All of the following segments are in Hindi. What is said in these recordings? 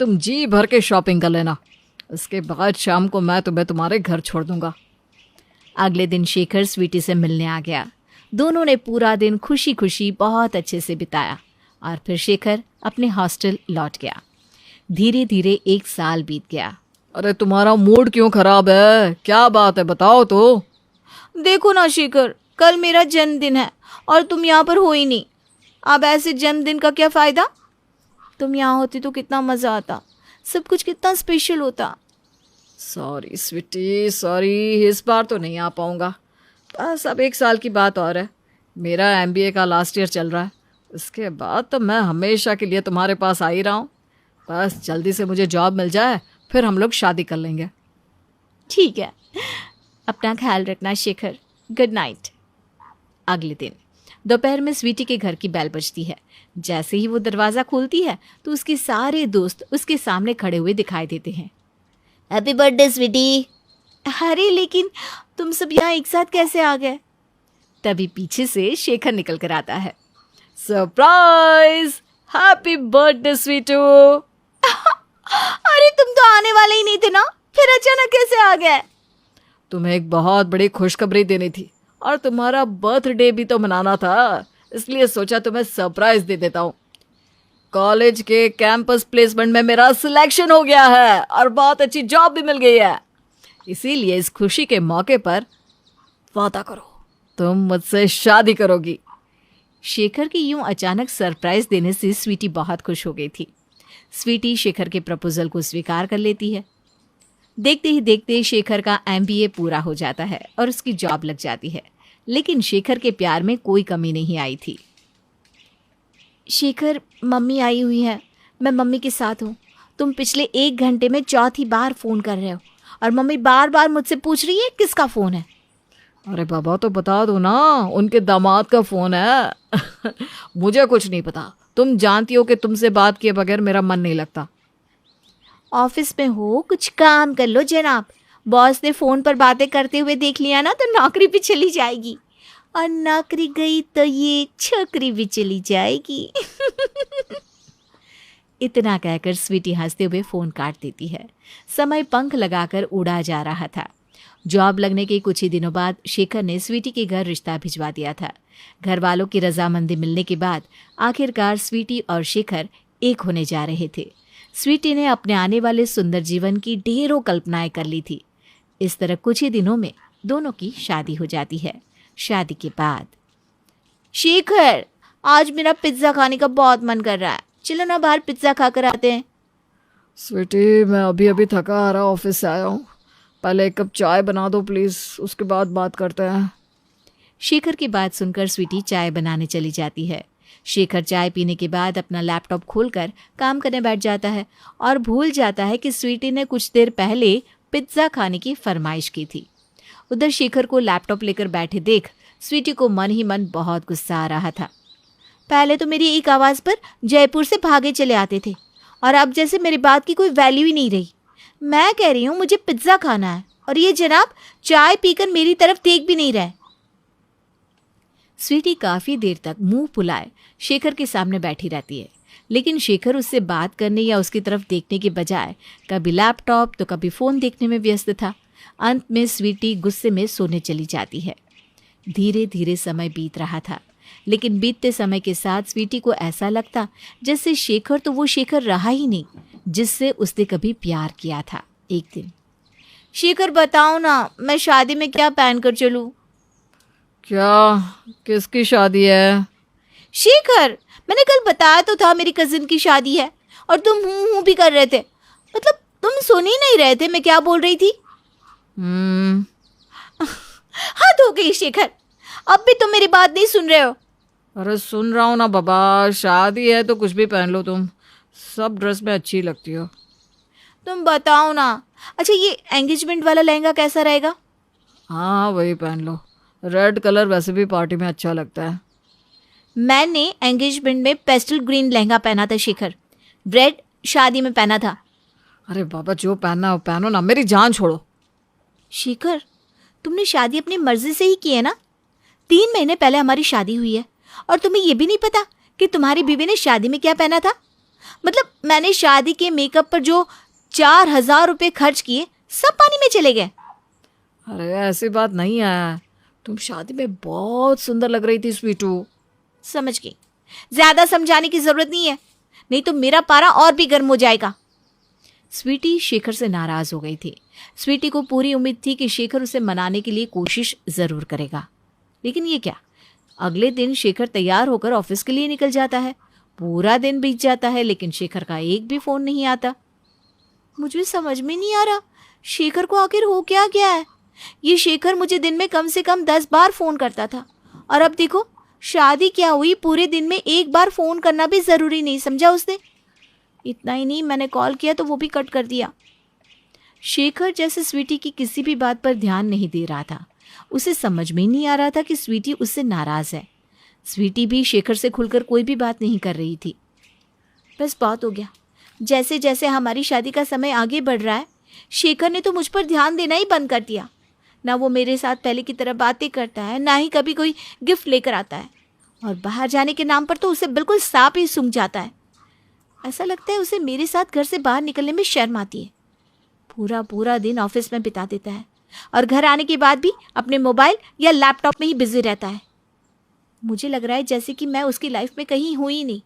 तुम जी भर के शॉपिंग कर लेना, उसके बाद शाम को मैं तुम्हें तुम्हारे घर छोड़ दूंगा। अगले दिन शेखर स्वीटी से मिलने आ गया। दोनों ने पूरा दिन खुशी खुशी बहुत अच्छे से बिताया और फिर शेखर अपने हॉस्टल लौट गया। धीरे धीरे 1 साल बीत गया। अरे तुम्हारा मूड क्यों खराब है, क्या बात है बताओ तो। देखो ना शेखर, कल मेरा जन्मदिन है और तुम यहाँ पर हो ही नहीं। अब ऐसे जन्मदिन का क्या फ़ायदा? तुम यहाँ होती तो कितना मज़ा आता, सब कुछ कितना स्पेशल होता। सॉरी स्वीटी, सॉरी, इस बार तो नहीं आ पाऊंगा। बस अब 1 साल की बात और है। मेरा MBA का लास्ट ईयर चल रहा है, उसके बाद तो मैं हमेशा के लिए तुम्हारे पास आ ही रहा हूँ। बस जल्दी से मुझे जॉब मिल जाए, फिर हम लोग शादी कर लेंगे। ठीक है, अपना ख्याल रखना शेखर। Good night. अगले दिन दोपहर में स्वीटी के घर की बेल बजती है। जैसे ही वो दरवाज़ा खोलती है तो उसके सारे दोस्त उसके सामने खड़े हुए दिखाई देते हैं। Happy birthday sweetie. अरे लेकिन तुम सब यहाँ एक साथ कैसे आ गए? तभी पीछे से शेखर निकल कर आता है। Surprise, happy birthday Sweetu. अरे तुम तो आने वाले ही नहीं थे ना, फिर अचानक कैसे आ गए? तुम्हें एक बहुत बड़ी खुशखबरी देनी थी और तुम्हारा बर्थडे भी तो मनाना था, इसलिए सोचा तुम्हें सरप्राइज दे देता हूँ। कॉलेज के कैंपस प्लेसमेंट में मेरा सिलेक्शन हो गया है और बहुत अच्छी जॉब भी मिल गई है। इसीलिए इस खुशी के मौके पर वादा करो, तुम मुझसे शादी करोगी। शेखर की यूं अचानक सरप्राइज देने से स्वीटी बहुत खुश हो गई थी। स्वीटी शेखर के प्रपोजल को स्वीकार कर लेती है। देखते ही देखते शेखर का MBA पूरा हो जाता है और उसकी जॉब लग जाती है। लेकिन शेखर के प्यार में कोई कमी नहीं आई थी। शेखर, मम्मी आई हुई है, मैं मम्मी के साथ हूँ। तुम पिछले 1 घंटे में 4थी बार फ़ोन कर रहे हो और मम्मी बार बार मुझसे पूछ रही है किसका फ़ोन है। अरे बाबा तो बता दो ना, उनके दामाद का फ़ोन है। मुझे कुछ नहीं पता, तुम जानती हो कि तुमसे बात किए बगैर मेरा मन नहीं लगता। ऑफिस में हो, कुछ काम कर लो जनाब। बॉस ने फ़ोन पर बातें करते हुए देख लिया ना तो नौकरी भी चली जाएगी, और नौकरी गई तो ये छोकरी भी चली जाएगी। इतना कहकर स्वीटी हंसते हुए फ़ोन काट देती है। समय पंख लगाकर उड़ा जा रहा था। जॉब लगने के कुछ ही दिनों बाद शेखर ने स्वीटी के घर रिश्ता भिजवा दिया था। घर वालों की रजामंदी मिलने के बाद आखिरकार स्वीटी और शेखर एक होने जा रहे थे। स्वीटी ने अपने आने वाले सुंदर जीवन की ढेरों कल्पनाएं कर ली थी। इस तरह कुछ ही दिनों में दोनों की शादी हो जाती है। शादी के बाद, शेखर, आज मेरा पिज्ज़ा खाने का बहुत मन कर रहा है, चलो ना बाहर पिज्ज़ा खा कर आते हैं। स्वीटी, मैं अभी अभी थका आ रहा ऑफिस से आया हूँ, पहले 1 कप चाय बना दो प्लीज़, उसके बाद बात करते हैं। शेखर की बात सुनकर स्वीटी चाय बनाने चली जाती है। शेखर चाय पीने के बाद अपना लैपटॉप खोलकर काम करने बैठ जाता है और भूल जाता है कि स्वीटी ने कुछ देर पहले पिज्ज़ा खाने की फरमाइश की थी। उधर शेखर को लैपटॉप लेकर बैठे देख स्वीटी को मन ही मन बहुत गुस्सा आ रहा था। पहले तो मेरी एक आवाज़ पर जयपुर से भागे चले आते थे और अब जैसे मेरी बात की कोई वैल्यू ही नहीं रही। मैं कह रही हूँ मुझे पिज्ज़ा खाना है और ये जनाब चाय पीकर मेरी तरफ देख भी नहीं रहे। स्वीटी काफ़ी देर तक मुंह फुलाए शेखर के सामने बैठी रहती है, लेकिन शेखर उससे बात करने या उसकी तरफ देखने के बजाय कभी लैपटॉप तो कभी फ़ोन देखने में व्यस्त था। अंत में स्वीटी गुस्से में सोने चली जाती है। धीरे धीरे समय बीत रहा था, लेकिन बीतते समय के साथ स्वीटी को ऐसा लगता जैसे शेखर तो वो शेखर रहा ही नहीं जिससे उसने कभी प्यार किया था। एक दिन, शेखर बताओ ना, मैं शादी में क्या पहन कर चलूँ? क्या, किसकी शादी है? शेखर, मैंने कल बताया तो था मेरी कजिन की शादी है और तुम हूँ भी कर रहे थे। मतलब तुम सुन ही नहीं रहे थे मैं क्या बोल रही थी। हद हो गई शेखर, अब भी तुम मेरी बात नहीं सुन रहे हो। अरे सुन रहा हूँ ना बाबा, शादी है तो कुछ भी पहन लो, तुम सब ड्रेस में अच्छी लगती हो। तुम बताओ ना। अच्छा, ये एंगेजमेंट वाला लहंगा कैसा रहेगा? हाँ वही पहन लो, रेड कलर वैसे भी पार्टी में अच्छा लगता है। मैंने एंगेजमेंट में पेस्टल ग्रीन लहंगा पहना था शेखर, रेड शादी में पहना था। अरे बाबा, जो पहनना हो पहनो ना, मेरी जान छोड़ो। शेखर, तुमने शादी अपनी मर्जी से ही की है ना? 3 महीने पहले हमारी शादी हुई है और तुम्हें ये भी नहीं पता कि तुम्हारी बीवी ने शादी में क्या पहना था? मतलब मैंने शादी के मेकअप पर जो 4,000 रुपये खर्च किए सब पानी में चले गए। अरे ऐसी बात नहीं है, तुम शादी में बहुत सुंदर लग रही थी स्वीटू। समझ गई, ज्यादा समझाने की जरूरत नहीं है, नहीं तो मेरा पारा और भी गर्म हो जाएगा। स्वीटी शेखर से नाराज हो गई थी। स्वीटी को पूरी उम्मीद थी कि शेखर उसे मनाने के लिए कोशिश जरूर करेगा, लेकिन ये क्या, अगले दिन शेखर तैयार होकर ऑफिस के लिए निकल जाता है। पूरा दिन बीत जाता है लेकिन शेखर का एक भी फोन नहीं आता। मुझे समझ में नहीं आ रहा शेखर को आखिर हो क्या गया है। ये शेखर मुझे दिन में कम से कम 10 बार फोन करता था, और अब देखो शादी क्या हुई, पूरे दिन में एक बार फोन करना भी जरूरी नहीं समझा उसने। इतना ही नहीं, मैंने कॉल किया तो वो भी कट कर दिया। शेखर जैसे स्वीटी की किसी भी बात पर ध्यान नहीं दे रहा था। उसे समझ में ही नहीं आ रहा था कि स्वीटी उससे नाराज है। स्वीटी भी शेखर से खुलकर कोई भी बात नहीं कर रही थी। बस बात हो गया, जैसे जैसे हमारी शादी का समय आगे बढ़ रहा है शेखर ने तो मुझ पर ध्यान देना ही बंद कर दिया। ना वो मेरे साथ पहले की तरह बातें करता है, ना ही कभी कोई गिफ्ट लेकर आता है, और बाहर जाने के नाम पर तो उसे बिल्कुल सांप ही सूंघ जाता है। ऐसा लगता है उसे मेरे साथ घर से बाहर निकलने में शर्म आती है। पूरा पूरा दिन ऑफिस में बिता देता है और घर आने के बाद भी अपने मोबाइल या लैपटॉप में ही बिजी रहता है। मुझे लग रहा है जैसे कि मैं उसकी लाइफ में कहीं हुई ही नहीं।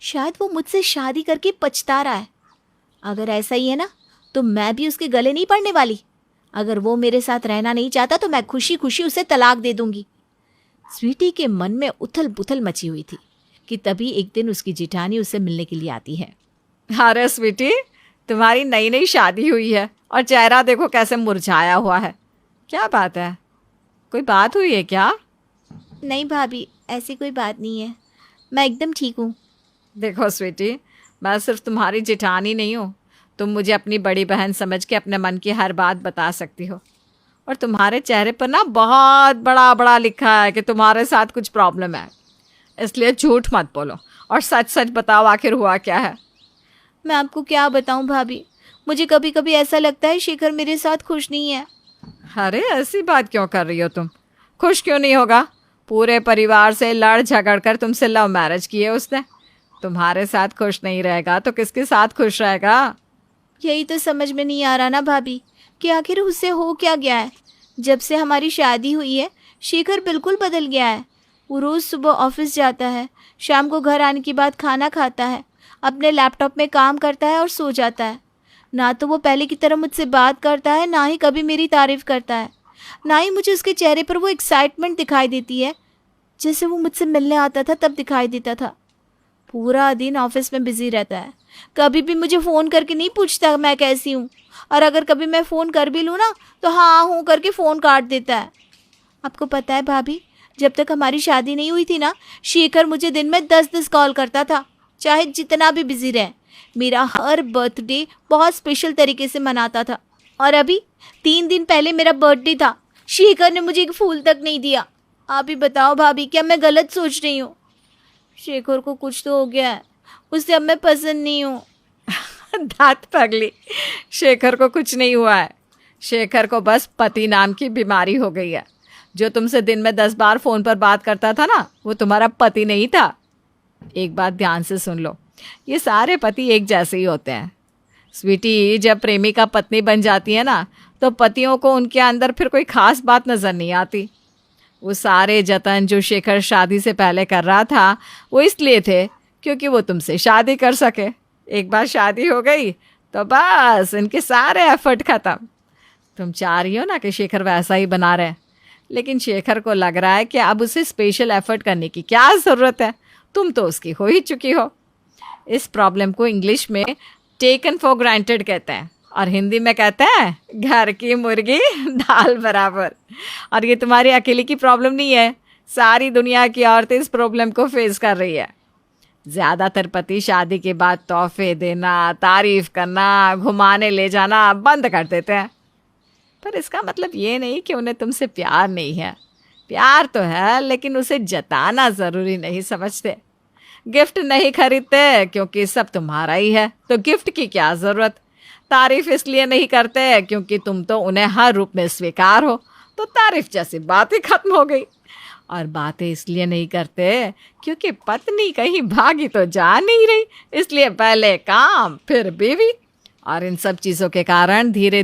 शायद वो मुझसे शादी करके पछता रहा है। अगर ऐसा ही है ना तो मैं भी उसके गले नहीं पड़ने वाली। अगर वो मेरे साथ रहना नहीं चाहता तो मैं खुशी खुशी उसे तलाक दे दूंगी। स्वीटी के मन में उथल पुथल मची हुई थी कि तभी एक दिन उसकी जिठानी उससे मिलने के लिए आती है। अरे स्वीटी, तुम्हारी नई नई शादी हुई है और चेहरा देखो कैसे मुरझाया हुआ है। क्या बात है, कोई बात हुई है क्या? नहीं भाभी, ऐसी कोई बात नहीं है, मैं एकदम ठीक हूँ। देखो स्वीटी, मैं सिर्फ तुम्हारी जिठानी नहीं हूँ, तुम मुझे अपनी बड़ी बहन समझ के अपने मन की हर बात बता सकती हो। और तुम्हारे चेहरे पर ना बहुत बड़ा बड़ा लिखा है कि तुम्हारे साथ कुछ प्रॉब्लम है, इसलिए झूठ मत बोलो और सच सच बताओ आखिर हुआ क्या है। मैं आपको क्या बताऊं भाभी, मुझे कभी कभी ऐसा लगता है शेखर मेरे साथ खुश नहीं है। अरे ऐसी बात क्यों कर रही हो तुम? खुश क्यों नहीं होगा? पूरे परिवार से लड़ झगड़ कर तुमसे लव मैरिज की है उसने। तुम्हारे साथ खुश नहीं रहेगा तो किसके साथ खुश रहेगा? यही तो समझ में नहीं आ रहा ना भाभी कि आखिर उससे हो क्या गया है। जब से हमारी शादी हुई है शेखर बिल्कुल बदल गया है। वो रोज़ सुबह ऑफिस जाता है, शाम को घर आने के बाद खाना खाता है, अपने लैपटॉप में काम करता है और सो जाता है। ना तो वो पहले की तरह मुझसे बात करता है, ना ही कभी मेरी तारीफ़ करता है, ना ही मुझे उसके चेहरे पर वो एक्साइटमेंट दिखाई देती है जैसे वो मुझसे मिलने आता था तब दिखाई देता था। पूरा दिन ऑफिस में बिजी रहता है, कभी भी मुझे फ़ोन करके नहीं पूछता मैं कैसी हूँ, और अगर कभी मैं फ़ोन कर भी लूँ ना तो हाँ हूँ करके फ़ोन काट देता है। आपको पता है भाभी, जब तक हमारी शादी नहीं हुई थी ना शेखर मुझे दिन में 10-10 कॉल करता था, चाहे जितना भी बिजी रहे। मेरा हर बर्थडे बहुत स्पेशल तरीके से मनाता था, और अभी 3 दिन पहले मेरा बर्थडे था, शेखर ने मुझे एक फूल तक नहीं दिया। आप ही बताओ भाभी, क्या मैं गलत सोच रही हूँ? शेखर को कुछ तो हो गया है, उससे अब मैं पसंद नहीं हूँ। दांत पगली, शेखर को कुछ नहीं हुआ है। शेखर को बस पति नाम की बीमारी हो गई है। जो तुमसे दिन में 10 बार फ़ोन पर बात करता था ना, वो तुम्हारा पति नहीं था। एक बात ध्यान से सुन लो, ये सारे पति एक जैसे ही होते हैं। स्वीटी, जब प्रेमिका पत्नी बन जाती है ना तो पतियों को उनके अंदर फिर कोई खास बात नज़र नहीं आती। वो सारे जतन जो शेखर शादी से पहले कर रहा था वो इसलिए थे क्योंकि वो तुमसे शादी कर सके। एक बार शादी हो गई तो बस इनके सारे एफर्ट ख़त्म। तुम चाह रही हो ना कि शेखर वैसा ही बना रहे, लेकिन शेखर को लग रहा है कि अब उसे स्पेशल एफर्ट करने की क्या ज़रूरत है, तुम तो उसकी हो ही चुकी हो। इस प्रॉब्लम को इंग्लिश में टेकन फॉर ग्रांटेड कहते हैं और हिंदी में कहते हैं घर की मुर्गी दाल बराबर। और ये तुम्हारी अकेले की प्रॉब्लम नहीं है, सारी दुनिया की औरतें इस प्रॉब्लम को फेस कर रही है। ज़्यादातर पति शादी के बाद तोहफे देना, तारीफ करना, घुमाने ले जाना बंद कर देते हैं, पर इसका मतलब ये नहीं कि उन्हें तुमसे प्यार नहीं है। प्यार तो है, लेकिन उसे जताना ज़रूरी नहीं समझते। गिफ्ट नहीं खरीदते क्योंकि सब तुम्हारा ही है, तो गिफ्ट की क्या ज़रूरत। तारीफ इसलिए नहीं करते क्योंकि तुम तो उन्हें हर रूप में स्वीकार हो, तो तारीफ जैसी बात ही खत्म हो गई। और बातें इसलिए नहीं करते क्योंकि पत्नी कहीं भागी तो जा नहीं रही, इसलिए पहले काम फिर बीवी, और इन सब चीज़ों के कारण धीरे धीरे